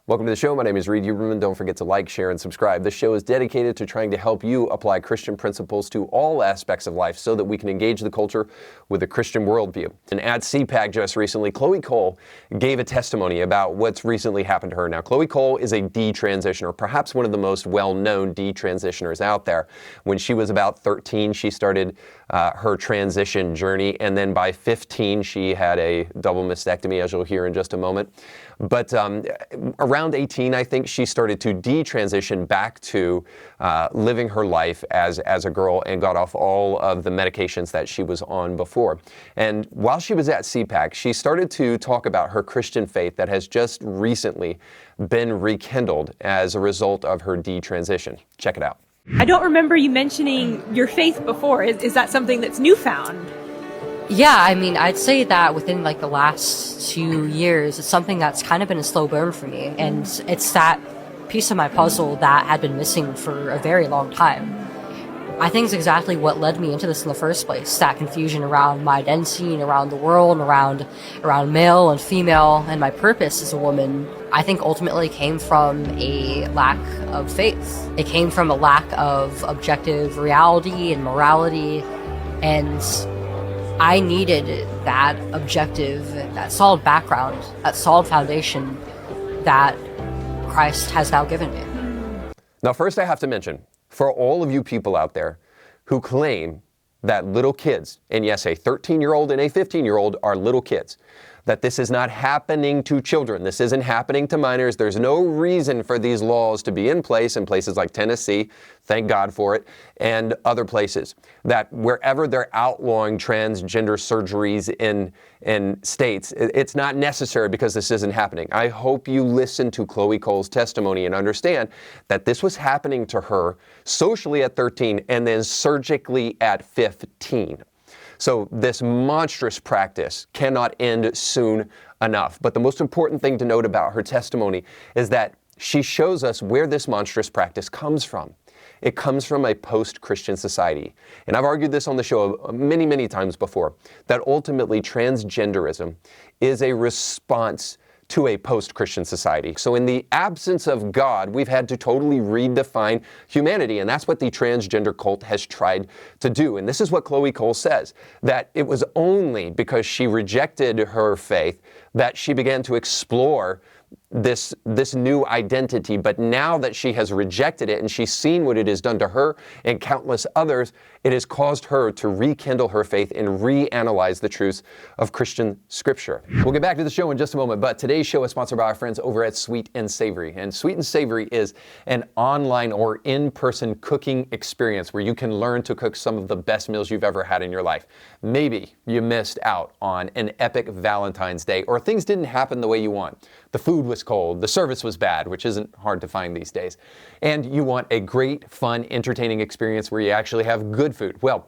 Welcome to the show. My name is Reed Huberman. Don't forget to like, share, and subscribe. This show is dedicated to trying to help you apply Christian principles to all aspects of life so that we can engage the culture with a Christian worldview. And at CPAC just recently, Chloe Cole gave a testimony about what's recently happened to her. Now, Chloe Cole is a detransitioner, perhaps one of the most well-known detransitioners out there. When she was about 13, she started her transition journey, and then by 15, she had a double mastectomy, as you'll hear in just a moment. But around 18, I think, she started to detransition back to living her life as a girl and got off all of the medications that she was on before. And while she was at CPAC, she started to talk about her Christian faith that has just recently been rekindled as a result of her detransition. Check it out. I don't remember you mentioning your faith before. Is that something that's newfound? Yeah, I mean, I'd say that within like the last 2 years, it's something that's kind of been a slow burn for me. And it's that piece of my puzzle that had been missing for a very long time. I think it's exactly what led me into this in the first place, that confusion around my identity and around the world and around male and female and my purpose as a woman. I think ultimately came from a lack of faith. It came from a lack of objective reality and morality, and I needed that objective, that solid background, that solid foundation that Christ has now given me. Now, first I have to mention, for all of you people out there who claim that little kids, and yes, a 13-year-old and a 15-year-old are little kids, that this is not happening to children. This isn't happening to minors. There's no reason for these laws to be in places like Tennessee, thank God for it, and other places, that wherever they're outlawing transgender surgeries in states, it's not necessary because this isn't happening. I hope you listen to Chloe Cole's testimony and understand that this was happening to her socially at 13 and then surgically at 15. So this monstrous practice cannot end soon enough. But the most important thing to note about her testimony is that she shows us where this monstrous practice comes from. It comes from a post-Christian society. And I've argued this on the show many, many times before, that ultimately transgenderism is a response to a post-Christian society. So in the absence of God, we've had to totally redefine humanity, and that's what the transgender cult has tried to do. And this is what Chloe Cole says, that it was only because she rejected her faith that she began to explore this new identity. But now that she has rejected it and she's seen what it has done to her and countless others, it has caused her to rekindle her faith and reanalyze the truths of Christian scripture. We'll get back to the show in just a moment, but today's show is sponsored by our friends over at Sweet and Savory. And Sweet and Savory is an online or in-person cooking experience where you can learn to cook some of the best meals you've ever had in your life. Maybe you missed out on an epic Valentine's Day, or things didn't happen the way you want. The food was cold, the service was bad, which isn't hard to find these days, and you want a great, fun, entertaining experience where you actually have good food. Well,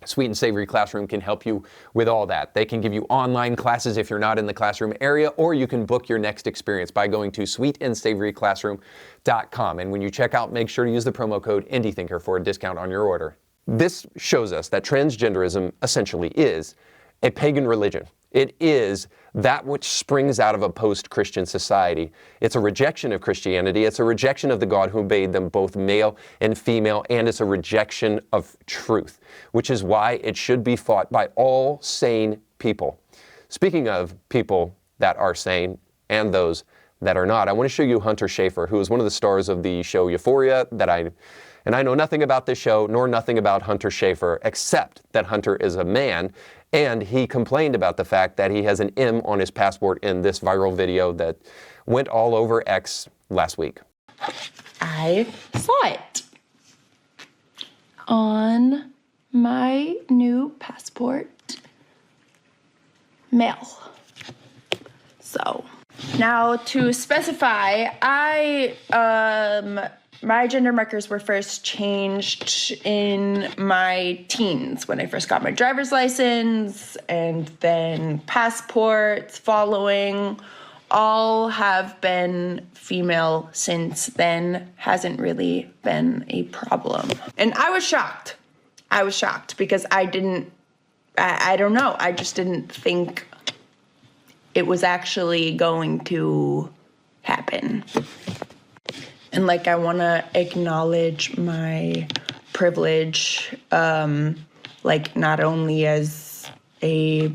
Sweet and Savory Classroom can help you with all that. They can give you online classes if you're not in the classroom area, or you can book your next experience by going to sweetandsavoryclassroom.com. And when you check out, make sure to use the promo code IndieThinker for a discount on your order. This shows us that transgenderism essentially is a pagan religion. It is that which springs out of a post-Christian society. It's a rejection of Christianity. It's a rejection of the God who made them both male and female, and it's a rejection of truth, which is why it should be fought by all sane people. Speaking of people that are sane and those that are not, I want to show you Hunter Schafer, who is one of the stars of the show Euphoria, and I know nothing about this show, nor nothing about Hunter Schafer, except that Hunter is a man, and he complained about the fact that he has an M on his passport in this viral video that went all over X last week. I saw it on my new passport, male. So now to specify, my gender markers were first changed in my teens when I first got my driver's license, and then passports following. All have been female since then. Hasn't really been a problem. And I was shocked. Because I don't know. I just didn't think it was actually going to happen. And like, I want to acknowledge my privilege, like not only as a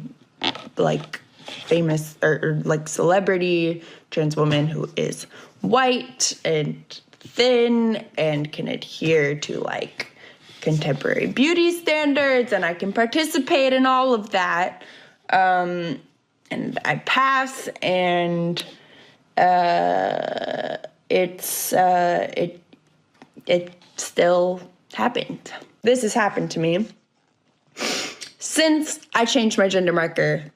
like famous or like celebrity trans woman who is white and thin and can adhere to like contemporary beauty standards, and I can participate in all of that. And I pass, and it still happened. This has happened to me since I changed my gender marker.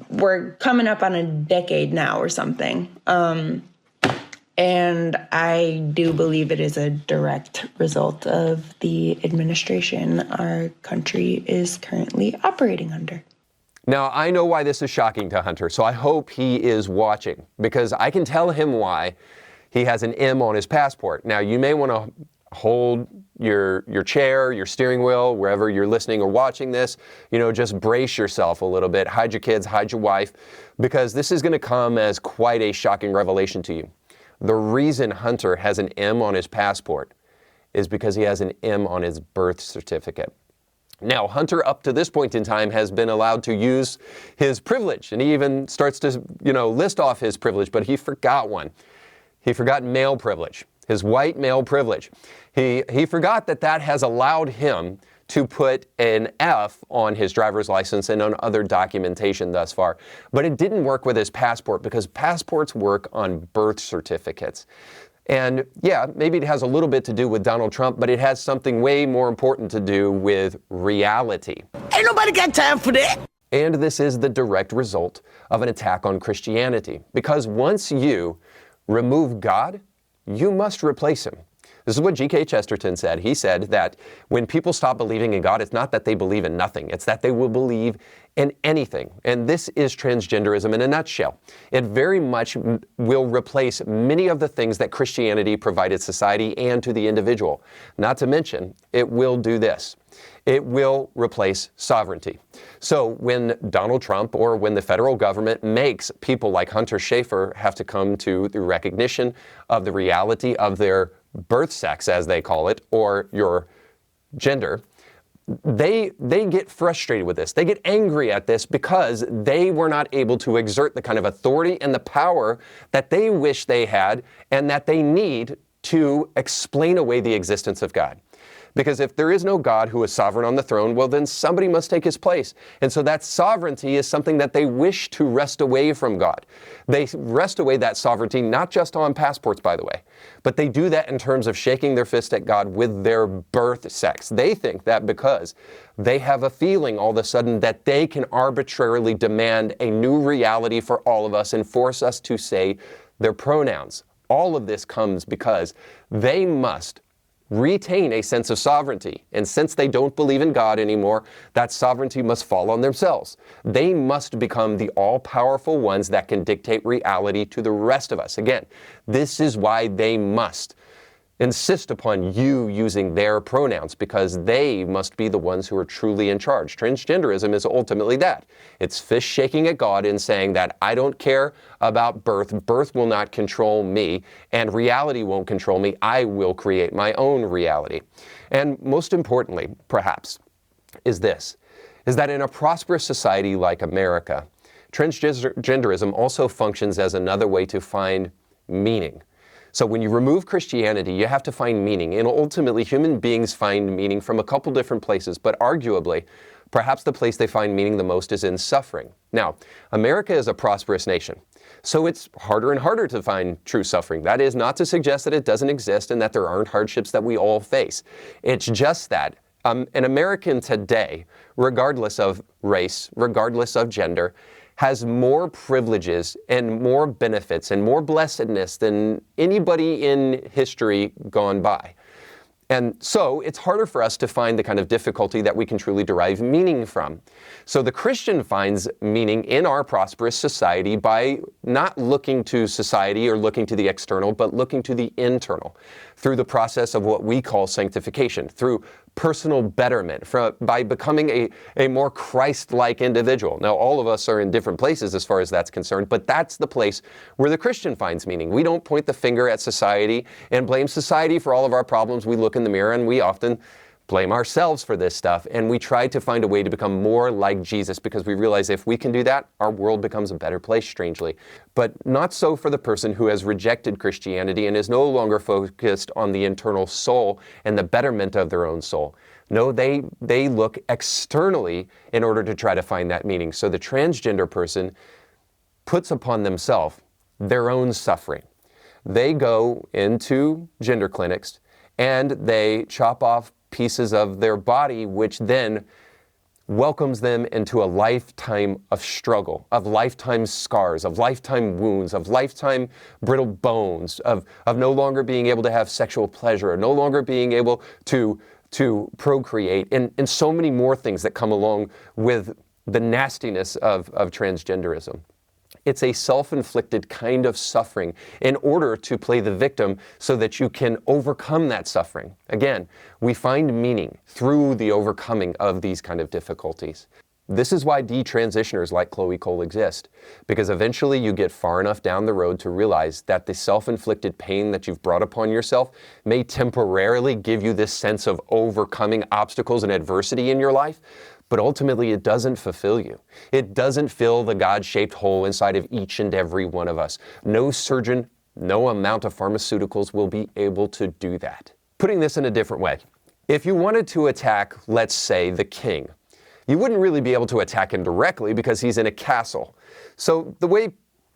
We're coming up on a decade now or something. And I do believe it is a direct result of the administration our country is currently operating under. Now, I know why this is shocking to Hunter, so I hope he is watching, because I can tell him why he has an M on his passport. Now, you may want to hold your chair, your steering wheel, wherever you're listening or watching this. Just brace yourself a little bit. Hide your kids, hide your wife, because this is going to come as quite a shocking revelation to you. The reason Hunter has an M on his passport is because he has an M on his birth certificate. Now, Hunter, up to this point in time, has been allowed to use his privilege, and he even starts to, list off his privilege, but he forgot one. He forgot male privilege, his white male privilege. He forgot that has allowed him to put an F on his driver's license and on other documentation thus far. But it didn't work with his passport, because passports work on birth certificates. And yeah, maybe it has a little bit to do with Donald Trump, but it has something way more important to do with reality. Ain't nobody got time for that. And this is the direct result of an attack on Christianity. Because once you remove God, you must replace him. This is what G.K. Chesterton said. He said that when people stop believing in God, it's not that they believe in nothing. It's that they will believe in anything. And this is transgenderism in a nutshell. It very much will replace many of the things that Christianity provided society and to the individual. Not to mention, it will do this. It will replace sovereignty. So when Donald Trump or when the federal government makes people like Hunter Schafer have to come to the recognition of the reality of their birth sex, as they call it, or your gender, they get frustrated with this. They get angry at this because they were not able to exert the kind of authority and the power that they wish they had and that they need to explain away the existence of God. Because if there is no God who is sovereign on the throne, well, then somebody must take his place. And so that sovereignty is something that they wish to wrest away from God. They wrest away that sovereignty not just on passports, by the way, but they do that in terms of shaking their fist at God with their birth sex. They think that because they have a feeling all of a sudden that they can arbitrarily demand a new reality for all of us and force us to say their pronouns. All of this comes because they must retain a sense of sovereignty. And since they don't believe in God anymore, that sovereignty must fall on themselves. They must become the all-powerful ones that can dictate reality to the rest of us. Again, this is why they must insist upon you using their pronouns, because they must be the ones who are truly in charge. Transgenderism is ultimately that. It's fist shaking at God and saying that I don't care about birth. Birth will not control me, and reality won't control me. I will create my own reality. And most importantly, perhaps, is that in a prosperous society like America, transgenderism also functions as another way to find meaning. So when you remove Christianity, you have to find meaning. And ultimately, human beings find meaning from a couple different places, but arguably, perhaps the place they find meaning the most is in suffering. Now, America is a prosperous nation, so it's harder and harder to find true suffering. That is not to suggest that it doesn't exist and that there aren't hardships that we all face. It's just that an American today, regardless of race, regardless of gender, has more privileges and more benefits and more blessedness than anybody in history gone by. And so it's harder for us to find the kind of difficulty that we can truly derive meaning from. So the Christian finds meaning in our prosperous society by not looking to society or looking to the external, but looking to the internal through the process of what we call sanctification, through personal betterment, by becoming a more Christ-like individual. Now, all of us are in different places as far as that's concerned, but that's the place where the Christian finds meaning. We don't point the finger at society and blame society for all of our problems. We look in the mirror and we often blame ourselves for this stuff, and we try to find a way to become more like Jesus because we realize if we can do that, our world becomes a better place, strangely. But not so for the person who has rejected Christianity and is no longer focused on the internal soul and the betterment of their own soul. No, they look externally in order to try to find that meaning. So the transgender person puts upon themselves their own suffering. They go into gender clinics and they chop off pieces of their body, which then welcomes them into a lifetime of struggle, of lifetime scars, of lifetime wounds, of lifetime brittle bones, of no longer being able to have sexual pleasure, or no longer being able to procreate, and so many more things that come along with the nastiness of transgenderism. It's a self-inflicted kind of suffering in order to play the victim so that you can overcome that suffering. Again, we find meaning through the overcoming of these kind of difficulties. This is why detransitioners like Chloe Cole exist, because eventually you get far enough down the road to realize that the self-inflicted pain that you've brought upon yourself may temporarily give you this sense of overcoming obstacles and adversity in your life, but ultimately it doesn't fulfill you. It doesn't fill the God-shaped hole inside of each and every one of us. No surgeon, no amount of pharmaceuticals will be able to do that. Putting this in a different way, if you wanted to attack, let's say, the king, you wouldn't really be able to attack him directly because he's in a castle. So the way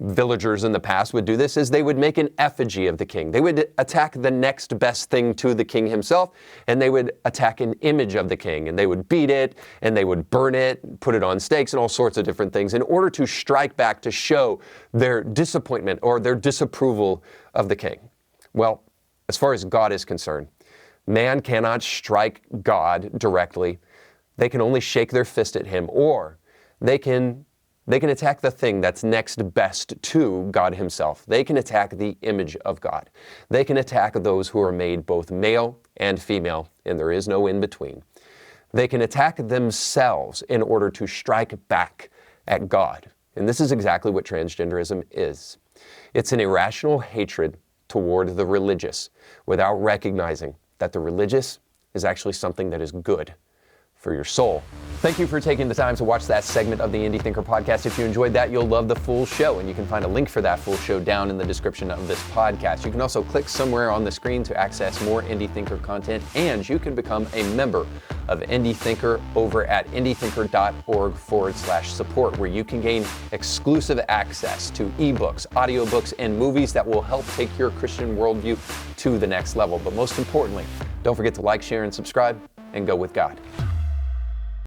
villagers in the past would do this is they would make an effigy of the king. They would attack the next best thing to the king himself, and they would attack an image of the king, and they would beat it, and they would burn it, put it on stakes, and all sorts of different things in order to strike back to show their disappointment or their disapproval of the king. Well, as far as God is concerned, man cannot strike God directly. They can only shake their fist at him, or they can attack the thing that's next best to God himself. They can attack the image of God. They can attack those who are made both male and female, and there is no in between. They can attack themselves in order to strike back at God. And this is exactly what transgenderism is. It's an irrational hatred toward the religious without recognizing that the religious is actually something that is good for your soul. Thank you for taking the time to watch that segment of the Indie Thinker podcast. If you enjoyed that, you'll love the full show, and you can find a link for that full show down in the description of this podcast. You can also click somewhere on the screen to access more Indie Thinker content, and you can become a member of Indie Thinker over at indiethinker.org/support, where you can gain exclusive access to ebooks, audiobooks, and movies that will help take your Christian worldview to the next level. But most importantly, don't forget to like, share, and subscribe, and go with God.